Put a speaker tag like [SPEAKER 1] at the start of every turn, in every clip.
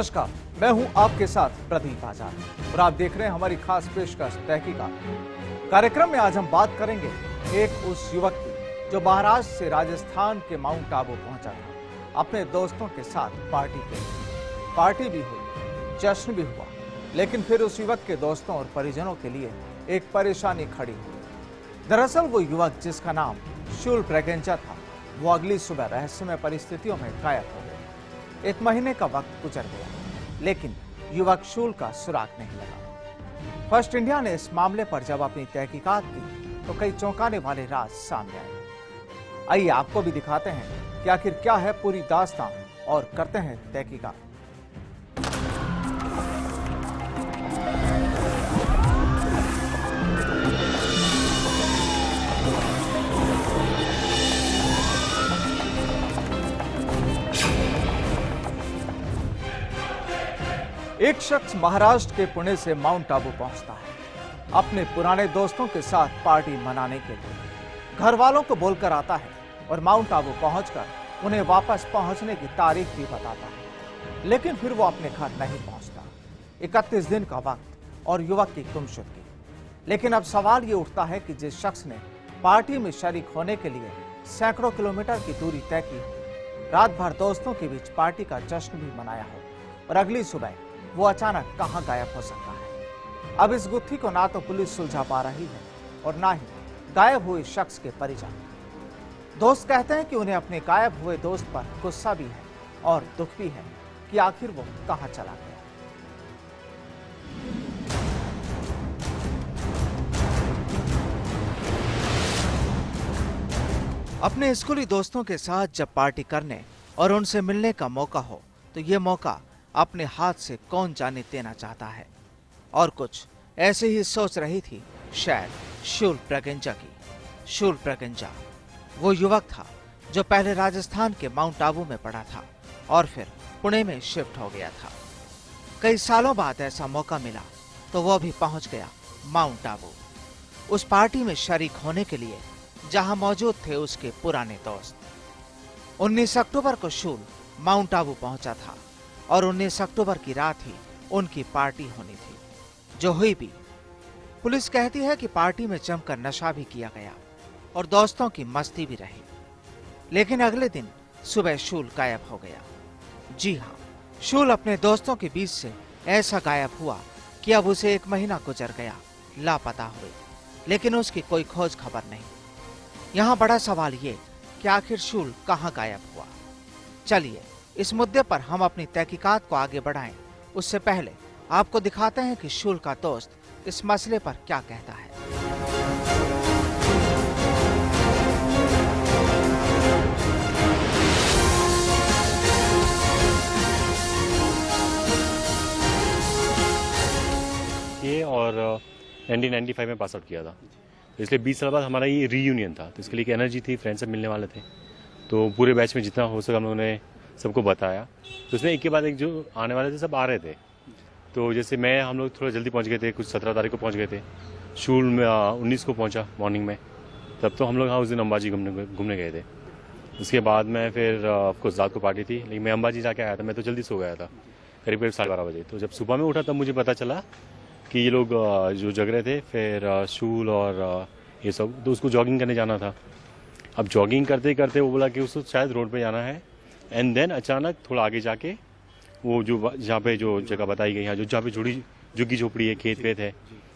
[SPEAKER 1] नमस्कार, मैं हूं आपके साथ प्रदीप आजाद और आप देख रहे हैं हमारी खास पेशकश तहकीकात। कार्यक्रम में आज हम बात करेंगे एक उस युवक की जो महाराष्ट्र से राजस्थान के माउंट आबू पहुंचा था अपने दोस्तों के साथ पार्टी के लिए। पार्टी भी हुई, जश्न भी हुआ, लेकिन फिर उस युवक के दोस्तों और परिजनों के लिए एक परेशानी खड़ी हुई। दरअसल वो युवक जिसका नाम शूल प्रेगेंजा था, वो अगली सुबह रहस्यमय परिस्थितियों में गायब हो गया। 1 महीने का वक्त गुजर गया, लेकिन युवक शूल का सुराग नहीं लगा। फर्स्ट इंडिया ने इस मामले पर जब अपनी तहकीकात की तो कई चौंकाने वाले राज सामने आए। आइए आपको भी दिखाते हैं कि आखिर क्या है पूरी दास्तां और करते हैं तहकीकात। एक शख्स महाराष्ट्र के पुणे से माउंट आबू पहुंचता है अपने पुराने दोस्तों के साथ पार्टी मनाने के लिए। घर वालों को बोलकर आता है और माउंट आबू पहुंचकर उन्हें वापस पहुंचने की तारीख भी बताता है, लेकिन फिर वो अपने घर नहीं पहुंचता। 31 दिन का वक्त और युवक की गुमशुदगी। लेकिन अब सवाल ये उठता है कि जिस शख्स ने पार्टी में शरीक होने के लिए सैकड़ों किलोमीटर की दूरी तय की हो, रात भर दोस्तों के बीच पार्टी का जश्न भी मनाया हो और अगली सुबह वो अचानक कहां गायब हो सकता है। अब इस गुत्थी को ना तो पुलिस सुलझा पा रही है और ना ही गायब हुए शख्स के परिजन। दोस्त कहते हैं कि उन्हें अपने गायब हुए दोस्त पर गुस्सा भी है और दुख भी है कि आखिर वो कहां चला गया। अपने स्कूली दोस्तों के साथ जब पार्टी करने और उनसे मिलने का मौका हो तो ये मौका अपने हाथ से कौन जाने देना चाहता है। और कुछ ऐसे ही सोच रही थी शायद शूल प्रेगेंजा की। शूल प्रेगेंजा वो युवक था जो पहले राजस्थान के माउंट आबू में पढ़ा था और फिर पुणे में शिफ्ट हो गया था। कई सालों बाद ऐसा मौका मिला तो वो भी पहुंच गया माउंट आबू, उस पार्टी में शरीक होने के लिए जहां मौजूद थे उसके पुराने दोस्त। 19 अक्टूबर को शूल माउंट आबू पहुंचा था और 19 अक्टूबर की रात ही उनकी पार्टी होनी थी, जो हुई भी। पुलिस कहती है कि पार्टी में जमकर नशा भी किया गया और दोस्तों की मस्ती भी रही, लेकिन अगले दिन सुबह शूल गायब हो गया। जी हाँ, शूल अपने दोस्तों के बीच से ऐसा गायब हुआ कि अब उसे 1 महीना गुजर गया लापता हुए, लेकिन उसकी कोई खोज खबर नहीं। यहाँ बड़ा सवाल ये कि आखिर शूल कहाँ गायब हुआ। चलिए इस मुद्दे पर हम अपनी तहकीकात को आगे बढ़ाएं। उससे पहले आपको दिखाते हैं कि शूल का दोस्त इस मसले पर क्या कहता है।
[SPEAKER 2] ये और 1995 में पास आउट किया था, तो इसलिए 20 साल बाद हमारा ये रीयूनियन था, तो इसके लिए एक एनर्जी थी, फ्रेंड्स सब मिलने वाले थे, तो पूरे बैच में जितना हो सका हम लोगों ने सबको बताया। तो उसमें एक के बाद एक जो आने वाले थे सब आ रहे थे। तो जैसे हम लोग थोड़ा जल्दी पहुंच गए थे, कुछ 17 तारीख को पहुंच गए थे। शूल में 19 को पहुंचा मॉर्निंग में। तब तो हम लोग उस दिन अंबाजी घूमने गए थे। उसके बाद में फिर ऑफकोर्स रात को पार्टी थी, लेकिन मैं अंबाजी जाके आया था। मैं तो जल्दी सो गया था, करीब 12:30 बजे। तो जब सुबह में उठा तब मुझे पता चला कि ये लोग जो जग रहे थे, फिर शूल और ये सब, तो उसको जॉगिंग करने जाना था। अब जॉगिंग करते करते वो बोला कि उसको शायद रोड पे जाना है, एंड देन अचानक थोड़ा आगे जाके वो जो जहाँ पे जो जगह बताई गई है, जहाँ पे झुग्गी झोपड़ी है, खेत वेत है,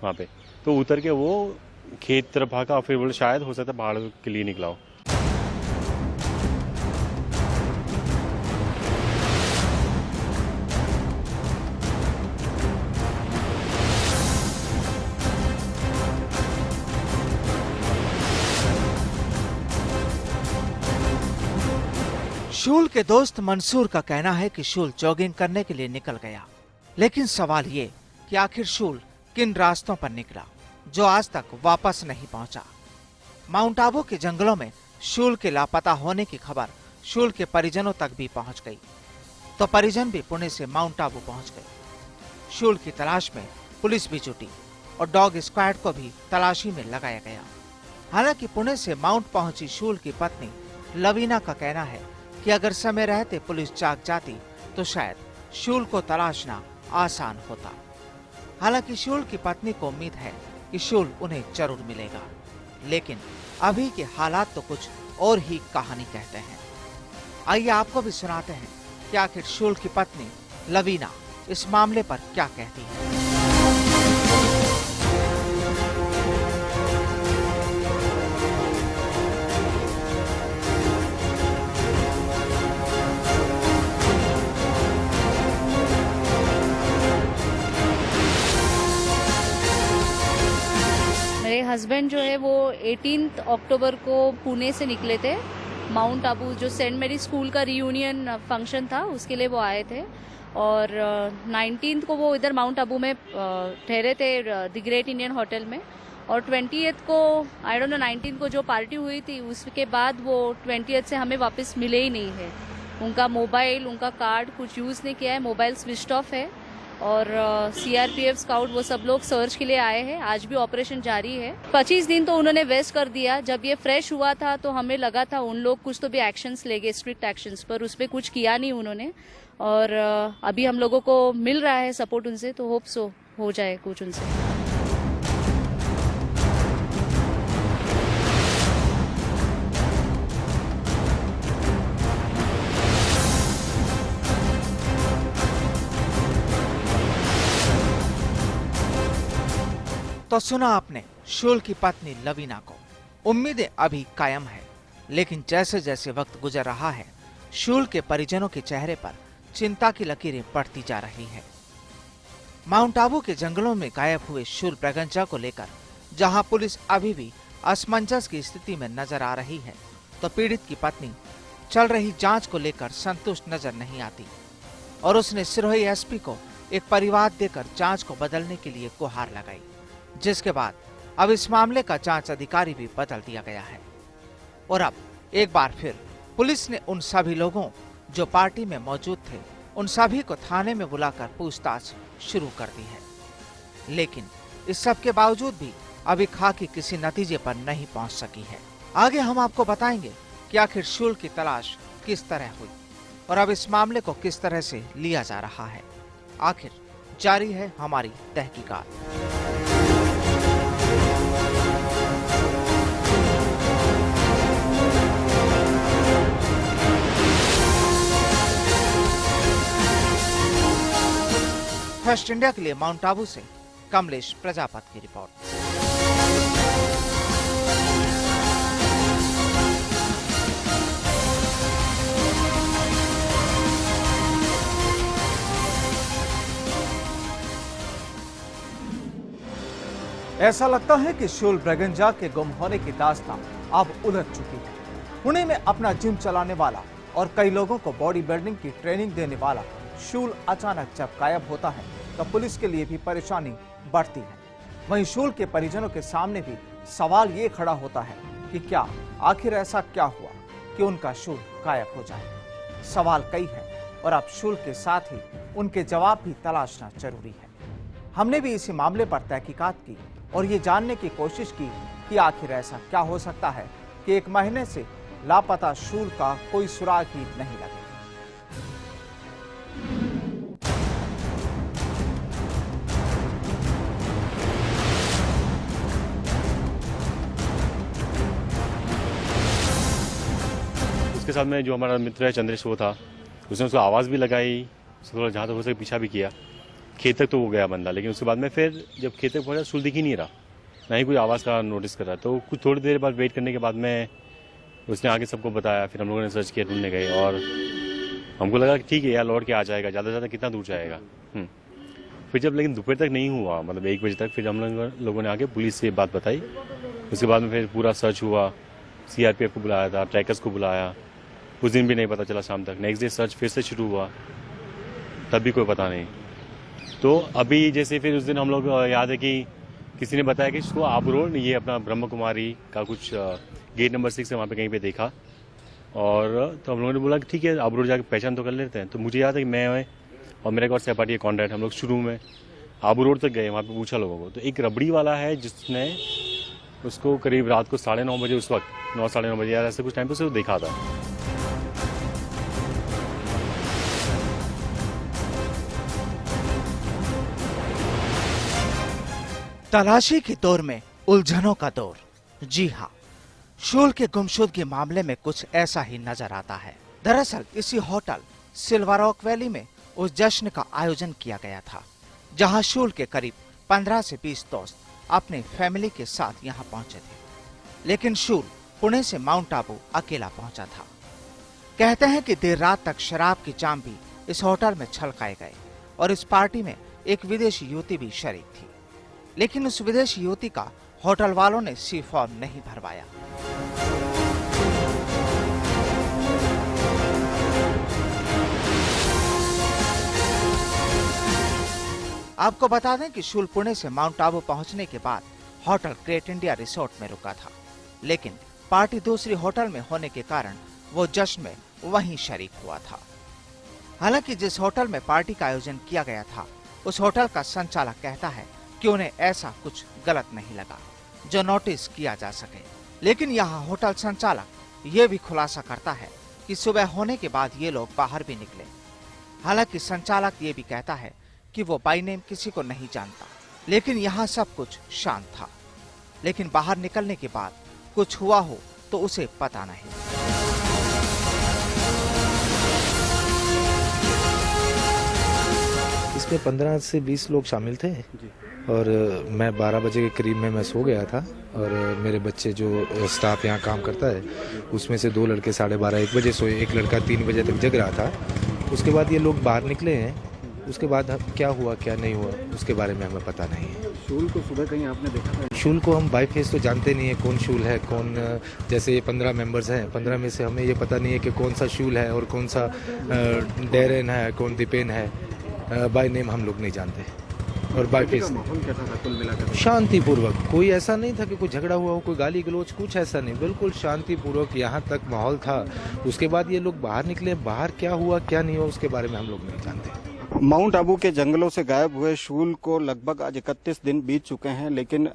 [SPEAKER 2] वहाँ पे तो उतर के वो खेत तरफ भागा। फिर बोले शायद हो सकता है पहाड़ के लिए निकला हो।
[SPEAKER 1] शूल के दोस्त मंसूर का कहना है कि शूल जॉगिंग करने के लिए निकल गया, लेकिन सवाल ये कि आखिर शूल किन रास्तों पर निकला जो आज तक वापस नहीं पहुंचा। माउंट आबू के जंगलों में शूल के लापता होने की खबर शूल के परिजनों तक भी पहुंच गई, तो परिजन भी पुणे से माउंट आबू पहुंच गए। शूल की तलाश में पुलिस भी जुटी और डॉग स्क्वाड को भी तलाशी में लगाया गया। हालांकि पुणे से माउंट पहुंची शूल की पत्नी लवीना का कहना है कि अगर समय रहते पुलिस जाग जाती तो शायद शूल को तलाशना आसान होता। हालांकि शूल की पत्नी को उम्मीद है कि शूल उन्हें जरूर मिलेगा, लेकिन अभी के हालात तो कुछ और ही कहानी कहते हैं। आइए आपको भी सुनाते हैं कि आखिर शूल की पत्नी लवीना इस मामले पर क्या कहती है।
[SPEAKER 3] मेरे हस्बैंड जो है वो 18 अक्टूबर को पुणे से निकले थे। माउंट आबू जो सेंट मेरी स्कूल का रियूनियन फंक्शन था उसके लिए वो आए थे, और 19 को वो इधर माउंट आबू में ठहरे थे द ग्रेट इंडियन होटल में, और 20th को आई डोंट नो 19 को जो पार्टी हुई थी उसके बाद वो 20th से हमें वापस मिले ही नहीं है। उनका मोबाइल, उनका कार्ड कुछ यूज़ नहीं किया है, मोबाइल स्विच ऑफ है, और सीआरपीएफ स्काउट वो सब लोग सर्च के लिए आए हैं। आज भी ऑपरेशन जारी है। 25 दिन तो उन्होंने वेस्ट कर दिया। जब ये फ्रेश हुआ था तो हमें लगा था उन लोग कुछ तो भी एक्शंस लेंगे, स्ट्रिक्ट एक्शंस, पर उस पर कुछ किया नहीं उन्होंने। और अभी हम लोगों को मिल रहा है सपोर्ट उनसे, तो होप सो हो जाए कुछ उनसे।
[SPEAKER 1] तो सुना आपने शूल की पत्नी लवीना को। उम्मीदें अभी कायम है, लेकिन जैसे जैसे वक्त गुजर रहा है शूल के परिजनों के चेहरे पर चिंता की लकीरें पड़ती जा रही है। माउंट आबू के जंगलों में गायब हुए शूल प्रगंजा को लेकर जहां पुलिस अभी भी असमंजस की स्थिति में नजर आ रही है, तो पीड़ित की पत्नी चल रही जांच को लेकर संतुष्ट नजर नहीं आती और उसने सिरोही एसपी को एक परिवाद देकर जांच को बदलने के लिए गुहार लगाई, जिसके बाद अब इस मामले का जांच अधिकारी भी बदल दिया गया है। और अब एक बार फिर पुलिस ने उन सभी लोगों जो पार्टी में मौजूद थे उन सभी को थाने में बुलाकर पूछताछ शुरू कर दी है। लेकिन इस सब के बावजूद भी अभी खाकी किसी नतीजे पर नहीं पहुंच सकी है। आगे हम आपको बताएंगे कि आखिर शूल की तलाश किस तरह हुई और अब इस मामले को किस तरह से लिया जा रहा है। आखिर जारी है हमारी तहकीकात। फर्स्ट इंडिया के लिए माउंट आबू से कमलेश प्रजापति की रिपोर्ट। ऐसा लगता है कि शूल प्रगंजा के गुम होने की दास्तां अब उलझ चुकी है। पुणे में अपना जिम चलाने वाला और कई लोगों को बॉडी बिल्डिंग की ट्रेनिंग देने वाला शूल अचानक जब गायब होता है तो पुलिस के लिए भी परेशानी बढ़ती है। वहीं शूल के परिजनों के सामने भी सवाल ये खड़ा होता है कि क्या आखिर ऐसा क्या हुआ कि उनका शूल गायब हो जाए। सवाल कई हैं और अब शूल के साथ ही उनके जवाब भी तलाशना जरूरी है। हमने भी इसी मामले पर तहकीकात की और ये जानने की कोशिश की कि आखिर ऐसा क्या हो सकता है कि 1 महीने से लापता शूल का कोई सुराग ही नहीं लगा।
[SPEAKER 2] उसके साथ में जो हमारा मित्र है चंद्रेश वो था, उसने उसको आवाज़ भी लगाई, उसको थोड़ा जहाँ तक हो सके पीछा भी किया। खेत तक तो वो गया बंदा, लेकिन उसके बाद में फिर जब खेत तक पहुँचा शूल दिख ही नहीं रहा, ना ही कोई आवाज़ का नोटिस कर रहा। तो कुछ थोड़ी देर बाद वेट करने के बाद में उसने आगे सबको बताया। फिर हम लोगों ने सर्च किया, ढूंढने गए और हमको लगा कि ठीक है यार लौट के आ जाएगा, ज़्यादा से ज़्यादा कितना दूर जाएगा। फिर जब लेकिन दोपहर तक नहीं हुआ, मतलब 1 बजे तक, फिर हम लोगों ने आके पुलिस से बात बताई। उसके बाद में फिर पूरा सर्च हुआ, सीआरपीएफ को बुलाया था, ट्रैकर्स को बुलाया। उस दिन भी नहीं पता चला शाम तक। नेक्स्ट डे सर्च फिर से शुरू हुआ, तब भी कोई पता नहीं। तो अभी जैसे फिर उस दिन हम लोग याद है कि किसी ने बताया कि उसको आबू रोड, ये अपना ब्रह्म कुमारी का कुछ गेट नंबर 6 है, वहाँ पे कहीं पे देखा। और तो हम लोगों ने बोला कि ठीक है आबू रोड जाकर पहचान तो कर लेते हैं। तो मुझे याद है कि मैं और मेरा एक और सहपाठी कॉन्ट्रैक्ट, हम लोग शुरू में आबू रोड तक गए, वहाँ पे पूछा लोगों को। तो एक रबड़ी वाला है जिसने उसको करीब रात को 9:30 बजे, उस वक्त 9 साढ़े 9 बजे यार ऐसे कुछ टाइम पे उसे देखा था।
[SPEAKER 1] तलाशी के दौर में उलझनों का दौर। जी हाँ, शूल के गुमशुदगी मामले में कुछ ऐसा ही नजर आता है। दरअसल इसी होटल सिल्वर ओक वैली में उस जश्न का आयोजन किया गया था जहां शूल के करीब 15 से 20 दोस्त अपने फैमिली के साथ यहां पहुंचे थे। लेकिन शूल पुणे से माउंट आबू अकेला पहुंचा था। कहते हैं कि देर रात तक शराब की जाम भी इस होटल में छलकाए गए और इस पार्टी में एक विदेशी युवती भी शरीक थी। लेकिन उस विदेशी युवती का होटल वालों ने सी फॉर्म नहीं भरवाया। आपको बता दें कि शूल पुणे से माउंट आबू पहुंचने के बाद होटल ग्रेट इंडिया रिसोर्ट में रुका था। लेकिन पार्टी दूसरी होटल में होने के कारण वो जश्न में वहीं शरीक हुआ था। हालांकि जिस होटल में पार्टी का आयोजन किया गया था उस होटल का संचालक कहता है कि उन्हें ऐसा कुछ गलत नहीं लगा जो नोटिस किया जा सके। लेकिन यहाँ होटल संचालक ये भी खुलासा करता है कि सुबह होने के बाद ये लोग बाहर भी निकले। हालांकि संचालक ये भी कहता है कि वो बाय नेम किसी को नहीं जानता, लेकिन यहाँ सब कुछ शांत था। लेकिन बाहर निकलने के बाद कुछ हुआ हो तो उसे पता नहीं।
[SPEAKER 4] इसमें 15 से 20 लोग शामिल थे और मैं 12 बजे के करीब में मैं सो गया था और मेरे बच्चे जो स्टाफ यहाँ काम करता है उसमें से 2 लड़के 12:30-1 बजे सोए, एक लड़का 3 बजे तक जग रहा था। उसके बाद ये लोग बाहर निकले हैं। उसके बाद क्या हुआ क्या नहीं हुआ उसके बारे में हमें पता नहीं है।
[SPEAKER 5] शूल को सुबह कहीं आपने देखा था?
[SPEAKER 4] शूल को हम बाय फेस तो जानते नहीं है कौन शूल है कौन। जैसे ये 15 मेंबर्स हैं, 15 में से हमें ये पता नहीं है कि कौन सा शूल है और कौन सा डेरेन है कौन दीपेन है। बाय नेम हम लोग नहीं जानते। और बाय फेस
[SPEAKER 5] माहौल कैसा था कुल मिलाकर?
[SPEAKER 4] शांतिपूर्वक, कोई ऐसा नहीं था कि कोई झगड़ा हुआ हो, कोई गाली गलौज, कुछ ऐसा नहीं। बिल्कुल शांतिपूर्वक यहाँ तक माहौल था। उसके बाद ये लोग बाहर निकले। बाहर क्या हुआ क्या नहीं हुआ उसके बारे में हम लोग नहीं जानते।
[SPEAKER 5] माउंट आबू के जंगलों से गायब हुए शूल को लगभग आज 31 दिन बीत चुके हैं, लेकिन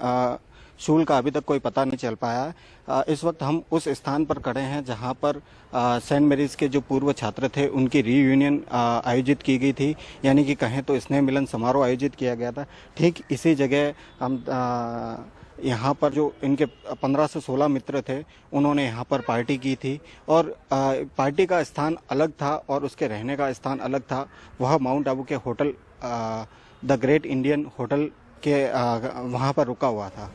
[SPEAKER 5] शूल का अभी तक कोई पता नहीं चल पाया। इस वक्त हम उस स्थान पर खड़े हैं जहां पर सेंट मेरीज के जो पूर्व छात्र थे उनकी रीयूनियन आयोजित की गई थी, यानी कि कहें तो स्नेह मिलन समारोह आयोजित किया गया था। ठीक इसी जगह हम यहाँ पर जो इनके 15 से 16 मित्र थे उन्होंने यहाँ पर पार्टी की थी और पार्टी का स्थान अलग था और उसके रहने का स्थान अलग था। वह माउंट आबू के hotel the great Indian hotel के वहाँ पर रुका हुआ था।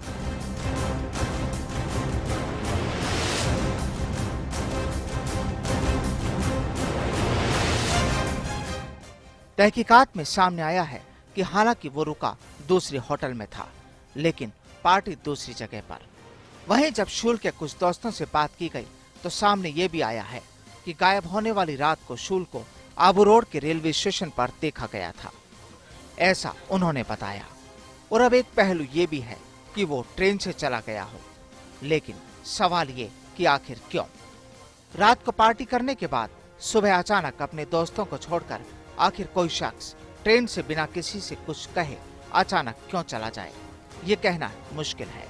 [SPEAKER 1] तहकीकात में सामने आया है कि हालांकि वो रुका दूसरे होटल में था, लेकिन पार्टी दूसरी जगह पर। वहीं जब शूल के कुछ दोस्तों से बात की गई तो सामने ये भी आया है कि गायब होने वाली रात को शूल को आबू रोड के रेलवे स्टेशन पर देखा गया था, ऐसा उन्होंने बताया। और अब एक पहलू ये भी है कि वो ट्रेन से चला गया हो, लेकिन सवाल ये कि आखिर क्यों? रात को पार्टी करने के बाद सुबह अचानक अपने दोस्तों को छोड़कर आखिर कोई शख्स ट्रेन से बिना किसी से कुछ कहे अचानक क्यों चला जाए, ये कहना मुश्किल है।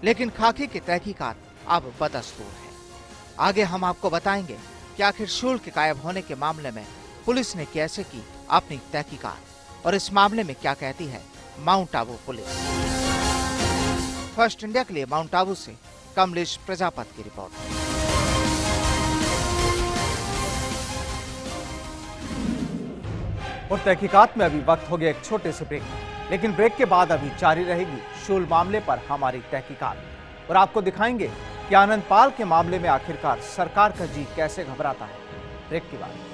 [SPEAKER 1] लेकिन खाकी की तहकीकात अब बदस्तूर है। आगे हम आपको बताएंगे कि आखिर शूल के गायब होने के मामले में पुलिस ने कैसे की अपनी तहकीकात और इस मामले में क्या कहती है mount Abu police. First India के लिए माउंट आबू से कमलेश प्रजापति की रिपोर्ट।
[SPEAKER 6] और तहकीकात में अभी वक्त हो गया एक छोटे से ब्रेक, लेकिन ब्रेक के बाद अभी जारी रहेगी शूल मामले पर हमारी तहकीकात और आपको दिखाएंगे कि आनंद पाल के मामले में आखिरकार सरकार का जी कैसे घबराता है। ब्रेक के बाद